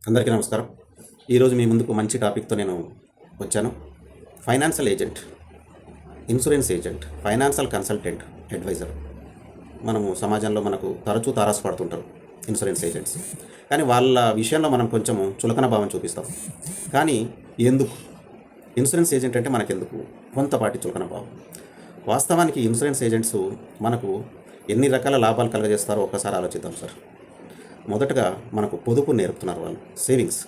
అందరికీ నమస్కారం. ఈరోజు మీ ముందుకు మంచి టాపిక్తో నేను వచ్చాను. Financial agent, insurance agent, financial consultant, advisor. మనము సమాజంలో మనకు తరచూ తారసపడుతుంటారు ఇన్సూరెన్స్ ఏజెంట్స్. కానీ వాళ్ళ విషయంలో మనం కొంచెము చులకన భావం చూపిస్తాం. కానీ ఎందుకు ఇన్సూరెన్స్ ఏజెంట్ అంటే మనకెందుకు కొంతపాటి చులకన భావం? వాస్తవానికి ఇన్సూరెన్స్ ఏజెంట్స్ మనకు ఎన్ని రకాల లాభాలు కలుగజేస్తారో ఒక్కసారి ఆలోచిద్దాం సార్. మొదటగా మనకు పొదుపు నేర్పుతున్నారు వాళ్ళు. సేవింగ్స్,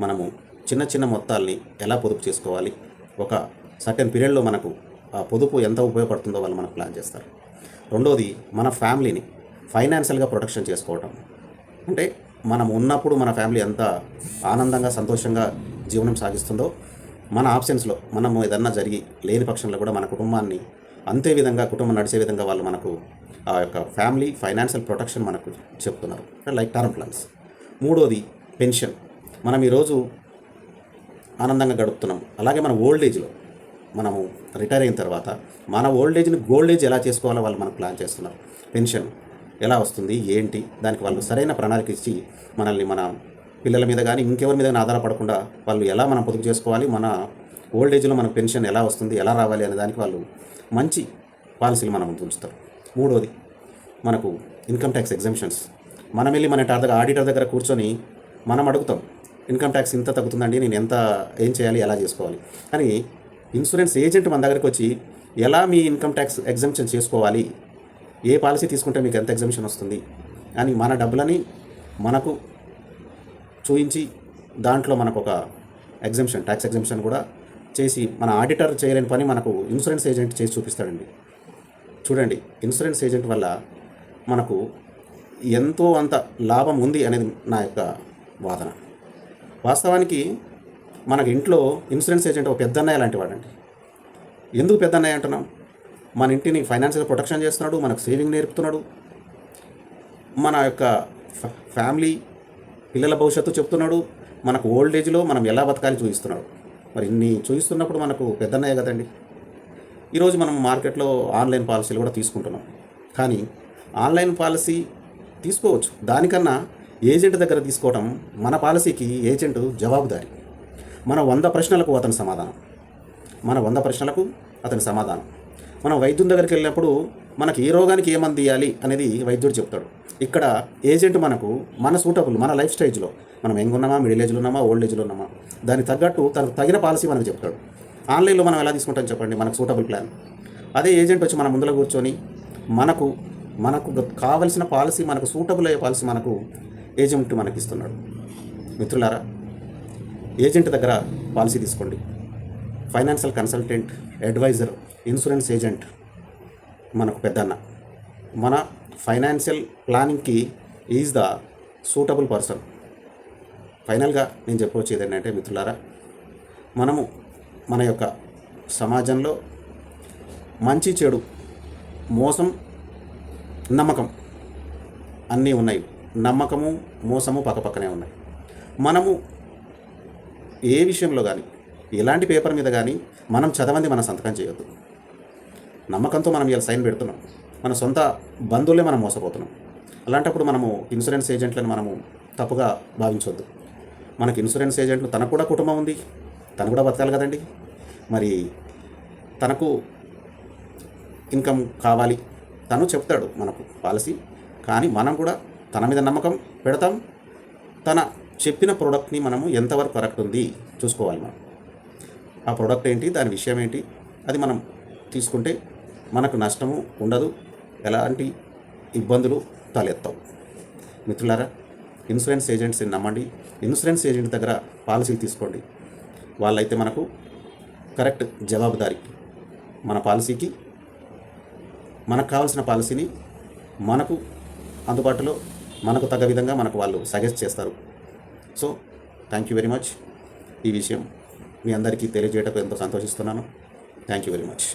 మనము చిన్న చిన్న మొత్తాల్ని ఎలా పొదుపు చేసుకోవాలి, ఒక సర్టెన్ పీరియడ్లో మనకు ఆ పొదుపు ఎంత ఉపయోగపడుతుందో వాళ్ళు మనకు ప్లాన్ చేస్తారు. రెండోది, మన ఫ్యామిలీని ఫైనాన్షియల్గా ప్రొటెక్షన్ చేసుకోవటం. అంటే మనం ఉన్నప్పుడు మన ఫ్యామిలీ ఎంత ఆనందంగా సంతోషంగా జీవనం సాగిస్తుందో, మన ఆప్షన్స్లో మనము ఏదన్నా జరిగి లేని పక్షంలో కూడా మన కుటుంబాన్ని అంతే విధంగా కుటుంబం నడిచే విధంగా వాళ్ళు మనకు ఆ యొక్క ఫ్యామిలీ ఫైనాన్షియల్ ప్రొటెక్షన్ మనకు చెప్తున్నారు, లైక్ టర్మ్ ప్లాన్స్. మూడోది పెన్షన్. మనం ఈరోజు ఆనందంగా గడుపుతున్నాం, అలాగే మన ఓల్డ్ ఏజ్లో మనము రిటైర్ అయిన తర్వాత మన ఓల్డ్ ఏజ్ని గోల్డ్ ఏజ్ ఎలా చేసుకోవాలో వాళ్ళు మనకు ప్లాన్ చేస్తున్నారు. పెన్షన్ ఎలా వస్తుంది ఏంటి, దానికి వాళ్ళు సరైన ప్రణాళిక ఇచ్చి మనల్ని మన పిల్లల మీద కానీ ఇంకెవరి మీద ఆధారపడకుండా వాళ్ళు ఎలా మనం పొదుపు చేసుకోవాలి, మన ఓల్డ్ ఏజ్లో మనకు పెన్షన్ ఎలా వస్తుంది, ఎలా రావాలి అనే దానికి వాళ్ళు మంచి పాలసీలు మనం ఉంచుతారు. మూడోది, మనకు ఇన్కమ్ ట్యాక్స్ ఎగ్జంప్షన్స్. మనం వెళ్ళి మన ఆడిటర్ దగ్గర కూర్చొని మనం అడుగుతాం, ఇన్కమ్ ట్యాక్స్ ఇంత తగ్గుతుందండి, నేను ఏం చేయాలి, ఎలా చేసుకోవాలి. కానీ ఇన్సూరెన్స్ ఏజెంట్ మన దగ్గరికి వచ్చి ఎలా మీ ఇన్కమ్ ట్యాక్స్ ఎగ్జంప్షన్ చేసుకోవాలి, ఏ పాలసీ తీసుకుంటే మీకు ఎంత ఎగ్జంప్షన్ వస్తుంది అని మన డబ్బులని మనకు చూపించి దాంట్లో మనకు ఒక ఎగ్జంప్షన్, ట్యాక్స్ ఎగ్జంప్షన్ కూడా చేసి మన ఆడిటర్ చేయలేని పని మనకు ఇన్సూరెన్స్ ఏజెంట్ చేసి చూపిస్తాడండి. చూడండి, ఇన్సూరెన్స్ ఏజెంట్ వల్ల మనకు ఎంతో అంత లాభం ఉంది అనేది నా యొక్క వాదన. వాస్తవానికి మనకి ఇంట్లో ఇన్సూరెన్స్ ఏజెంట్ ఒక పెద్దన్నయ్య లాంటి వాడండి. ఎందుకు పెద్దన్నయ్య అంటున్నాం? మన ఇంటిని ఫైనాన్షియల్ ప్రొటెక్షన్ చేస్తున్నాడు, మనకు సేవింగ్ నేర్పుతున్నాడు, మన యొక్క ఫ్యామిలీ పిల్లల భవిష్యత్తు చెప్తున్నాడు, మనకు ఓల్డ్ ఏజ్లో మనం ఎలా బతకాలి చూపిస్తున్నాడు. మరి ఇన్ని చూపిస్తున్నప్పుడు మనకు పెద్దన్నయ్య కదండి. ఈరోజు మనం మార్కెట్లో ఆన్లైన్ పాలసీలు కూడా తీసుకుంటున్నాం. కానీ ఆన్లైన్ పాలసీ తీసుకోవచ్చు, దానికన్నా ఏజెంట్ దగ్గర తీసుకోవడం, మన పాలసీకి ఏజెంట్ జవాబుదారి. మన 100 ప్రశ్నలకు అతని సమాధానం, మన 100 ప్రశ్నలకు అతని సమాధానం. మనం వైద్యుని దగ్గరికి వెళ్ళినప్పుడు మనకి ఏ రోగానికి ఏ మందు ఇవ్వాలి అనేది వైద్యుడు చెప్తాడు. ఇక్కడ ఏజెంట్ మనకు మన సూటబుల్, మన లైఫ్ స్టేజ్లో మనం యంగ్ ఉన్నామా, మిడిల్ ఏజ్లో ఉన్నామా, ఓల్డ్ ఏజ్లో ఉన్నామా, దానికి తగ్గట్టు తనకు తగిన పాలసీ మనకు చెప్తాడు. ఆన్లైన్లో మనం ఎలా తీసుకుంటాం చెప్పండి, మనకు సూటబుల్ ప్లాన్. అదే ఏజెంట్ వచ్చి మన ముందులో కూర్చొని మనకు కావలసిన పాలసీ, మనకు సూటబుల్ అయ్యే పాలసీ మనకు ఏజెంట్ మనకి ఇస్తున్నాడు. మిత్రులారా, ఏజెంట్ దగ్గర పాలసీ తీసుకోండి. Financial consultant, adviser, insurance agent మనకు పెద్దన్న. మన ఫైనాన్షియల్ ప్లానింగ్కి ఈజ్ ద సూటబుల్ పర్సన్. ఫైనల్గా నేను చెప్పవచ్చేది ఏంటంటే మిత్రులారా, మనము మన యొక్క సమాజంలో మంచి చెడు, మోసం, నమ్మకం అన్నీ ఉన్నాయి. నమ్మకము మోసము పక్కపక్కనే ఉన్నాయి. మనము ఏ విషయంలో కానీ, ఎలాంటి పేపర్ మీద కానీ మనం చదవంది మన సంతకం చేయొద్దు. నమ్మకంతో మనం ఇలా సైన్ పెడుతున్నాం, మన సొంత బంధువులే మనం మోసపోతున్నాం. అలాంటప్పుడు మనము ఇన్సూరెన్స్ ఏజెంట్లను మనము తప్పుగా భావించవద్దు. మనకి ఇన్సూరెన్స్ ఏజెంట్లు, తనకు కూడా కుటుంబం ఉంది, తను కూడా బతకాలి కదండి. మరి తనకు ఇన్కమ్ కావాలి, తను చెప్తాడు మనకు పాలసీ. కానీ మనం కూడా తన మీద నమ్మకం పెడతాం. తన చెప్పిన ప్రోడక్ట్ని మనము ఎంతవరకు కరెక్ట్ ఉంది చూసుకోవాలి. మనం ఆ ప్రోడక్ట్ ఏంటి, దాని విషయం ఏంటి, అది మనం తీసుకుంటే మనకు నష్టము ఉండదు, ఎలాంటి ఇబ్బందులు తలెత్తావు. మిత్రులారా, ఇన్సూరెన్స్ ఏజెంట్స్ని నమ్మండి. ఇన్సూరెన్స్ ఏజెంట్ దగ్గర పాలసీలు తీసుకోండి. వాళ్ళైతే మనకు కరెక్ట్ జవాబుదారి. మన పాలసీకి, మనకు కావాల్సిన పాలసీని మనకు అందుబాటులో, మనకు తగ్గ విధంగా మనకు వాళ్ళు సజెస్ట్ చేస్తారు. So thank you very much. ఈ విషయం మీ అందరికీ తెలియజేయటకు ఎంతో సంతోషిస్తున్నాను. Thank you very much.